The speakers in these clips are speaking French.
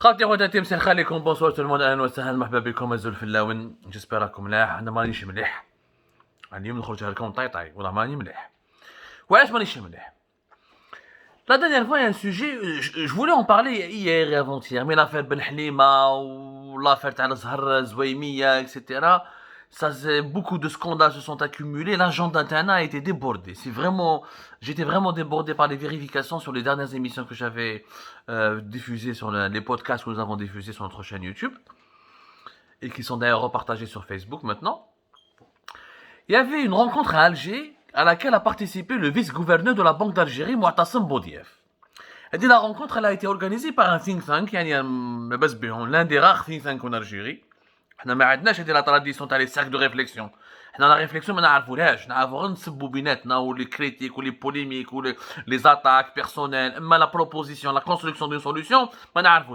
خاوتي خواتاتي مساء الخير عليكم بونسوار تو الموند اهلا وسهلا مرحبا بكم الزول في اللاون جيسبر راكم ملاح انا مانيش مليح اليوم نخرج لكم طايطاي والله ماني مليح وعلاش مانيش مليح La dernière fois, il y a un sujet, je voulais en parler hier et avant-hier, mais l'affaire Ben Halima ou l'affaire Tal Zahar Zouaimia, etc. Beaucoup de scandales se sont accumulés. L'agenda d'Antana a été débordé. J'étais vraiment débordé par les vérifications sur les dernières émissions que j'avais diffusées sur les podcasts que nous avons diffusés sur notre chaîne YouTube et qui sont d'ailleurs repartagés sur Facebook maintenant. Il y avait une rencontre à Alger à laquelle a participé le vice-gouverneur de la Banque d'Algérie, Mouatassem Boudieff. Et la rencontre elle a été organisée par un think tank, l'un des rares think tanks en Algérie. On n'a pas la tradition des cercles de réflexion. Dans la réflexion, on a les critiques, ou les polémiques, ou les attaques personnelles, mais la proposition, la construction d'une solution, on n'a pas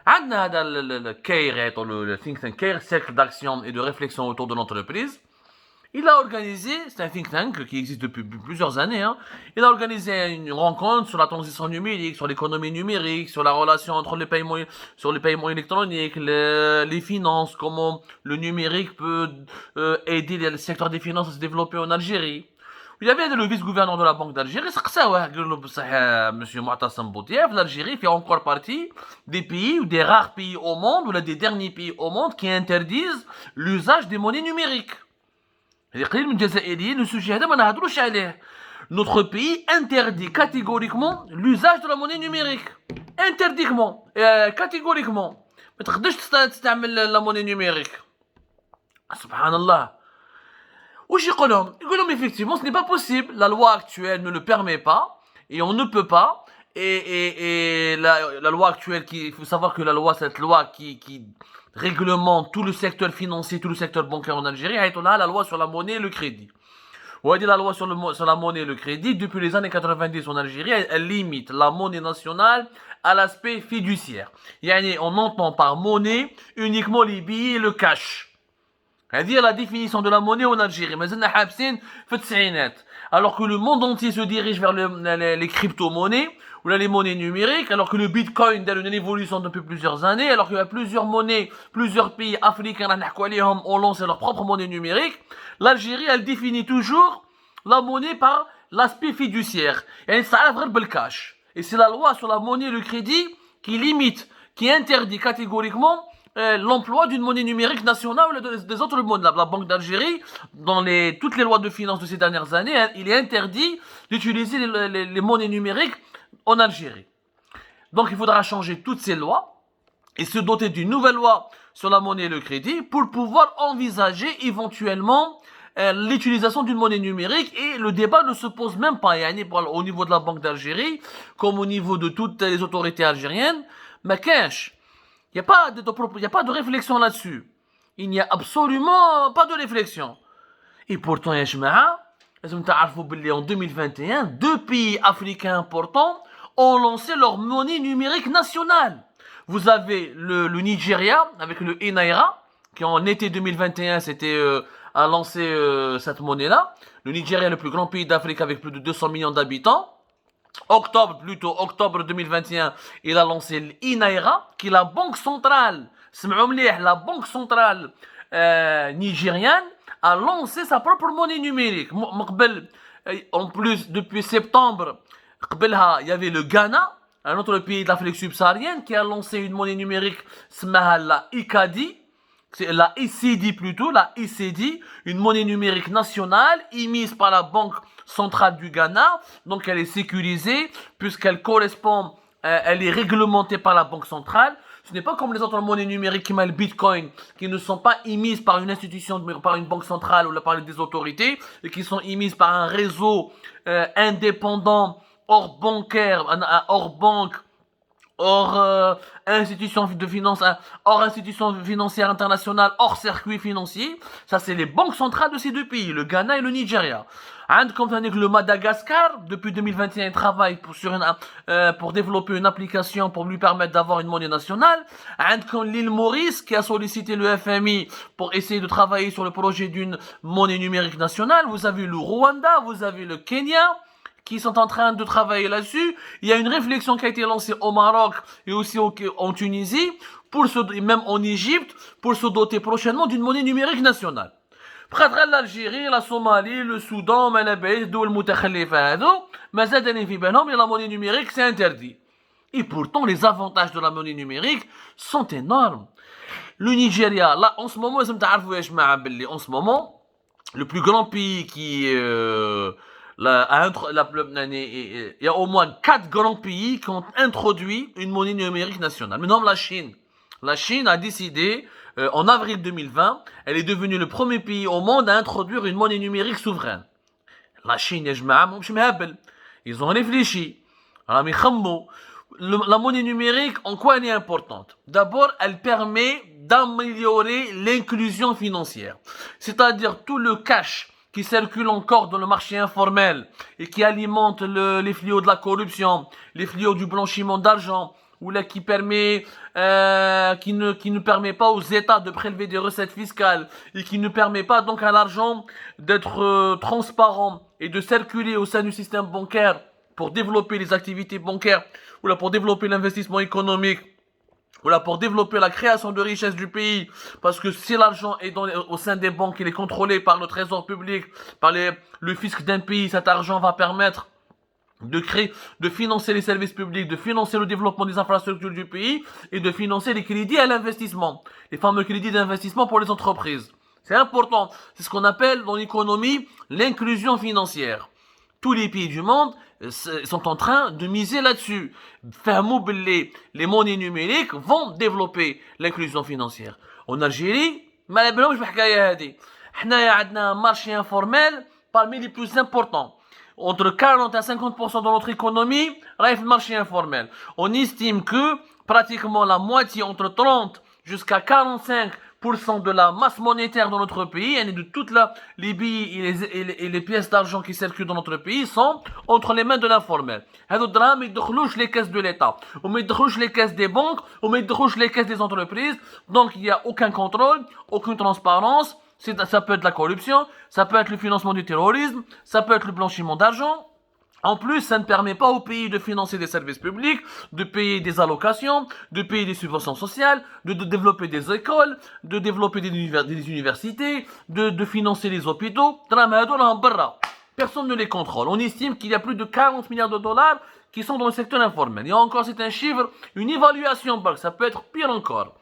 On a le think tank CAIR, cercle d'action et de réflexion autour de l'entreprise. Il a organisé, c'est un think tank qui existe depuis plusieurs années, il a organisé une rencontre sur la transition numérique, sur l'économie numérique, sur la relation entre les paiements, sur les paiements électroniques, les finances, comment le numérique peut aider le secteur des finances à se développer en Algérie. Il y avait le vice-gouverneur de la Banque d'Algérie, M. Mouatassem Boudieff, l'Algérie fait encore partie des pays, ou des rares pays au monde, ou des derniers pays au monde qui interdisent l'usage des monnaies numériques. Le sujet notre pays interdit catégoriquement l'usage de la monnaie numérique. Interdictement, catégoriquement. ما تقدرش تستعمل la monnaie numérique. Subhanallah. واش يقولهم effectivement ce n'est pas possible, la loi actuelle ne le permet pas et on ne peut pas et la loi actuelle il faut savoir que la loi cette loi qui réglemente tout le secteur financier, tout le secteur bancaire en Algérie, la loi sur la monnaie et le crédit. On dit la loi sur la monnaie et le crédit, depuis les années 90 en Algérie, elle limite la monnaie nationale à l'aspect fiduciaire. On entend par monnaie uniquement les billets et le cash. C'est-à-dire la définition de la monnaie en Algérie. Alors que le monde entier se dirige vers les crypto-monnaies, ou les monnaies numériques, alors que le bitcoin a une évolution depuis plusieurs années, alors qu'il y a plusieurs monnaies, plusieurs pays africains ont lancé leur propre monnaie numérique, l'Algérie, elle définit toujours la monnaie par l'aspect fiduciaire. Et c'est la loi sur la monnaie et le crédit qui limite, qui interdit catégoriquement l'emploi d'une monnaie numérique nationale ou des autres monnaies. La Banque d'Algérie, dans toutes les lois de finances de ces dernières années, il est interdit d'utiliser les monnaies numériques en Algérie. Donc il faudra changer toutes ces lois et se doter d'une nouvelle loi sur la monnaie et le crédit pour pouvoir envisager éventuellement l'utilisation d'une monnaie numérique, et le débat ne se pose même pas au niveau de la Banque d'Algérie comme au niveau de toutes les autorités algériennes. Mais il n'y a pas de réflexion là-dessus. Il n'y a absolument pas de réflexion. Et pourtant, en 2021, deux pays africains importants ont lancé leur monnaie numérique nationale. Vous avez le Nigeria avec le Naira, qui en été 2021 a lancé cette monnaie-là. Le Nigeria est le plus grand pays d'Afrique avec plus de 200 millions d'habitants. Octobre 2021, il a lancé le Naira, qui est la banque centrale. La banque centrale nigériane a lancé sa propre monnaie numérique. En plus, depuis septembre, il y avait le Ghana, un autre pays de l'Afrique subsaharienne, qui a lancé une monnaie numérique, la ICADI, la ICD plutôt, la ICD, une monnaie numérique nationale émise par la Banque centrale du Ghana. Donc elle est sécurisée puisqu'elle correspond, elle est réglementée par la Banque centrale. Ce n'est pas comme les autres monnaies numériques comme le Bitcoin, qui ne sont pas émises par une institution, par une banque centrale ou par des autorités, et qui sont émises par un réseau indépendant, hors bancaire, hors banque, hors institution de finance, hors institution financière internationale, hors circuit financier. Ça, c'est les banques centrales de ces deux pays, le Ghana et le Nigeria. Comme le Madagascar, depuis 2021, il travaille pour développer une application pour lui permettre d'avoir une monnaie nationale. Comme l'île Maurice, qui a sollicité le FMI pour essayer de travailler sur le projet d'une monnaie numérique nationale. Vous avez le Rwanda, vous avez le Kenya, qui sont en train de travailler là-dessus. Il y a une réflexion qui a été lancée au Maroc et aussi en Tunisie, même en Égypte, pour se doter prochainement d'une monnaie numérique nationale. بخاطر l'Algérie, la Somalie, le Soudan, ما على باليش الدول المتخلفة هذو ما زادني في بالهم la monnaie numérique c'est interdit. Et pourtant les avantages de la monnaie numérique sont énormes. Le Nigeria, là en ce moment, لازم تعرفوا يا جماعة باللي en ce moment le plus grand pays qui il y a au moins 4 grands pays qui ont introduit une monnaie numérique nationale. Maintenant la Chine. La Chine a décidé en avril 2020, elle est devenue le premier pays au monde à introduire une monnaie numérique souveraine. La Chine, ils ont réfléchi. La monnaie numérique, en quoi elle est importante? D'abord, elle permet d'améliorer l'inclusion financière. C'est-à-dire tout le cash qui circule encore dans le marché informel et qui alimente les fléaux de la corruption, les fléaux du blanchiment d'argent, ou là qui ne permet pas aux États de prélever des recettes fiscales et qui ne permet pas donc à l'argent d'être transparent et de circuler au sein du système bancaire pour développer les activités bancaires ou là pour développer l'investissement économique ou là pour développer la création de richesses du pays, parce que si l'argent est au sein des banques, il est contrôlé par le trésor public, par le fisc d'un pays, cet argent va permettre de financer les services publics, de financer le développement des infrastructures du pays et de financer les crédits à l'investissement, les fameux crédits d'investissement pour les entreprises. C'est important, c'est ce qu'on appelle dans l'économie l'inclusion financière. Tous les pays du monde sont en train de miser là-dessus. Les monnaies numériques vont développer l'inclusion financière. En Algérie, ما بالهمش بالحكايه هذه. حنايا عندنا un marché informel parmi les plus importants. Entre 40 à 50% de notre économie, là, le marché informel. On estime que pratiquement la moitié, entre 30 jusqu'à 45% de la masse monétaire dans notre pays, et de toutes les billets et les pièces d'argent qui circulent dans notre pays sont entre les mains de l'informel. هذو الدراهم يدخلوش les caisses de l'État, وما يدخلوش les caisses des banques, وما يدخلوش les caisses des entreprises. Donc il n'y a aucun contrôle, aucune transparence. Ça peut être la corruption, ça peut être le financement du terrorisme, ça peut être le blanchiment d'argent. En plus, ça ne permet pas au pays de financer des services publics, de payer des allocations, de payer des subventions sociales, de développer des écoles, de développer des universités, de financer les hôpitaux. Personne ne les contrôle. On estime qu'il y a plus de 40 milliards de dollars qui sont dans le secteur informel. Et encore, c'est un chiffre, une évaluation, ça peut être pire encore.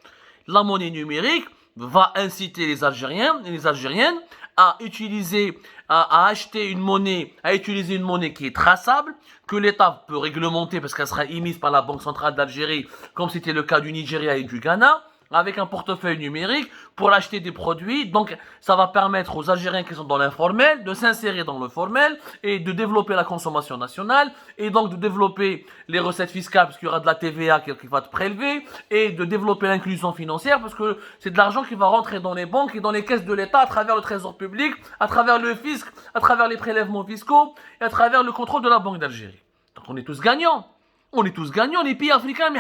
La monnaie numérique va inciter les Algériens et les Algériennes à utiliser une monnaie qui est traçable, que l'État peut réglementer parce qu'elle sera émise par la Banque centrale d'Algérie, comme c'était le cas du Nigeria et du Ghana, avec un portefeuille numérique pour acheter des produits. Donc, ça va permettre aux Algériens qui sont dans l'informel de s'insérer dans le formel et de développer la consommation nationale et donc de développer les recettes fiscales parce qu'il y aura de la TVA qui va être prélevée et de développer l'inclusion financière parce que c'est de l'argent qui va rentrer dans les banques et dans les caisses de l'État à travers le trésor public, à travers le fisc, à travers les prélèvements fiscaux et à travers le contrôle de la Banque d'Algérie. Donc, on est tous gagnants. On est tous gagnants, les pays africains,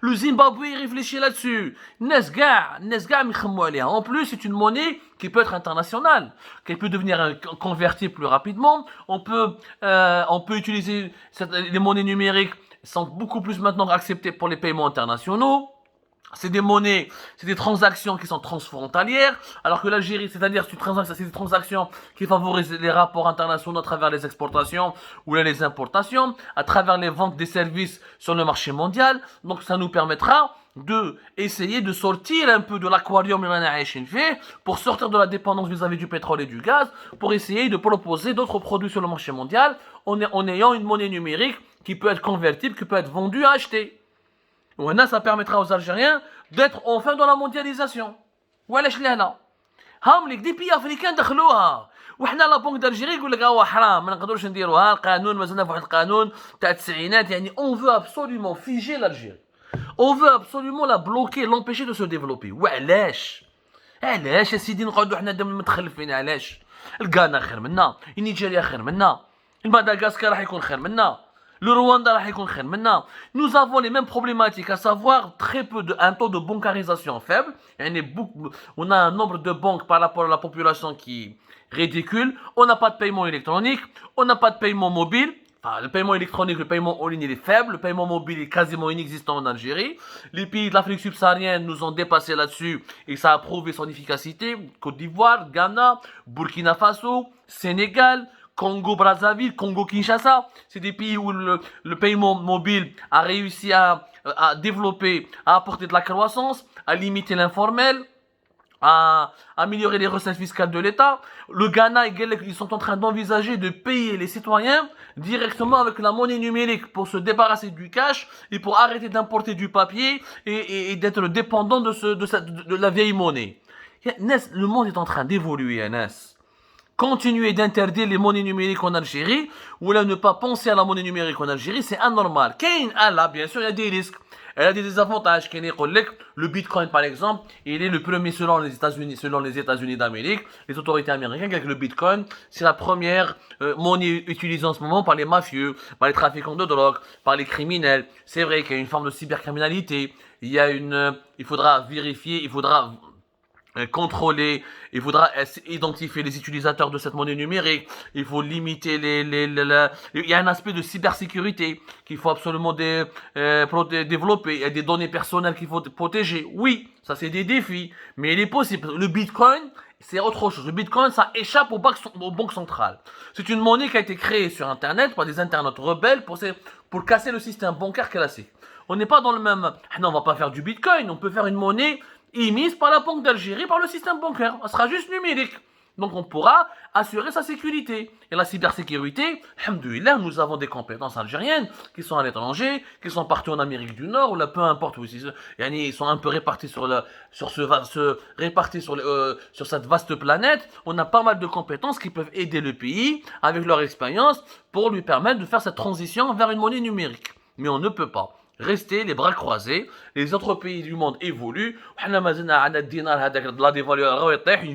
le Zimbabwe réfléchit là-dessus. En plus, c'est une monnaie qui peut être internationale, qui peut devenir convertible plus rapidement. On peut utiliser les monnaies numériques, sont beaucoup plus maintenant acceptées pour les paiements internationaux. C'est des monnaies, c'est des transactions qui sont transfrontalières, alors que l'Algérie, c'est-à-dire c'est des transactions qui favorisent les rapports internationaux à travers les exportations ou les importations, à travers les ventes des services sur le marché mondial. Donc ça nous permettra essayer de sortir un peu de l'aquarium pour sortir de la dépendance vis-à-vis du pétrole et du gaz, pour essayer de proposer d'autres produits sur le marché mondial en ayant une monnaie numérique qui peut être convertible, qui peut être vendue à acheter. Ça permettra aux Algériens d'être enfin dans la mondialisation. وعلاش لا لا هام لك دي بي افريكان دخلوها وحنا لا بونك d'Algérie يقول لك هو حرام ما نقدروش نديروها القانون مازلنا في واحد القانون تاع التسعينات يعني on veut absolument figer l'Algérie. On veut absolument la bloquer, l'empêcher de se développer. وعلاش يا سيدي نقعدوا حنا دم متخلفين علاش الغانا خير منا النيجيريا خير منا المدغشقر راح يكون خير منا Le Rwanda, راح يكون خير. Maintenant, nous avons les mêmes problématiques, à savoir un taux de bancarisation faible. On a un nombre de banques par rapport à la population qui est ridicule. On n'a pas de paiement électronique, on n'a pas de paiement mobile. Enfin, le paiement électronique, le paiement en ligne, il est faible. Le paiement mobile est quasiment inexistant en Algérie. Les pays de l'Afrique subsaharienne nous ont dépassé là-dessus et ça a prouvé son efficacité. Côte d'Ivoire, Ghana, Burkina Faso, Sénégal, Congo-Brazzaville, Congo-Kinshasa. C'est des pays où le paiement mobile a réussi à développer, à apporter de la croissance, à limiter l'informel, à améliorer les recettes fiscales de l'État. Le Ghana et Guelec, ils sont en train d'envisager de payer les citoyens directement avec la monnaie numérique pour se débarrasser du cash et pour arrêter d'importer du papier et d'être dépendant de la vieille monnaie. Le monde est en train d'évoluer, Anas. Continuer d'interdire les monnaies numériques en Algérie ou là ne pas penser à la monnaie numérique en Algérie, c'est anormal. Là, bien sûr, il y a des risques. Elle a des désavantages. Le Bitcoin, par exemple, il est le premier selon les États-Unis d'Amérique. Les autorités américaines, avec le Bitcoin, c'est la première monnaie utilisée en ce moment par les mafieux, par les trafiquants de drogue, par les criminels. C'est vrai qu'il y a une forme de cybercriminalité. Il faudra vérifier, il faudra contrôler, il faudra identifier les utilisateurs de cette monnaie numérique, il faut limiter il y a un aspect de cybersécurité qu'il faut absolument développer, il y a des données personnelles qu'il faut protéger. Oui, ça c'est des défis, mais il est possible. Le Bitcoin, c'est autre chose. Le Bitcoin, ça échappe aux banques centrales. C'est une monnaie qui a été créée sur Internet par des internautes rebelles pour casser le système bancaire classique. On n'est pas dans le même... Non, on va pas faire du Bitcoin, on peut faire une monnaie émise par la Banque d'Algérie, par le système bancaire. Ça sera juste numérique. Donc on pourra assurer sa sécurité. Et la cybersécurité, alhamdoulilah, nous avons des compétences algériennes qui sont à l'étranger, qui sont partout en Amérique du Nord, ou là, peu importe où ils sont un peu répartis sur cette vaste planète. On a pas mal de compétences qui peuvent aider le pays avec leur expérience pour lui permettre de faire cette transition vers une monnaie numérique. Mais on ne peut pas rester les bras croisés. Les autres pays du monde évoluent. Une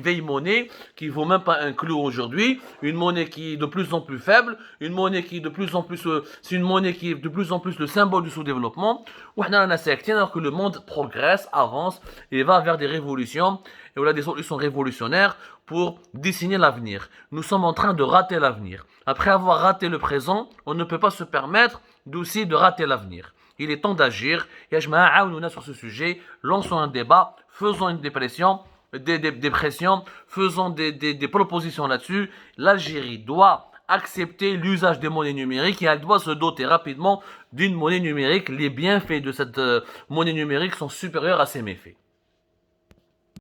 vieille monnaie qui vaut même pas un clou aujourd'hui. Une monnaie qui est de plus en plus faible. Une monnaie qui est de plus en plus, c'est une monnaie qui est de plus en plus le symbole du sous-développement. Alors que le monde progresse, avance et va vers des révolutions et voilà des solutions révolutionnaires pour dessiner l'avenir. Nous sommes en train de rater l'avenir. Après avoir raté le présent, on ne peut pas se permettre aussi de rater l'avenir. Il est temps d'agir. Et sur ce sujet, lançons un débat, faisons des pressions, faisons des propositions là-dessus. L'Algérie doit accepter l'usage des monnaies numériques et elle doit se doter rapidement d'une monnaie numérique. Les bienfaits de cette monnaie numérique sont supérieurs à ses méfaits.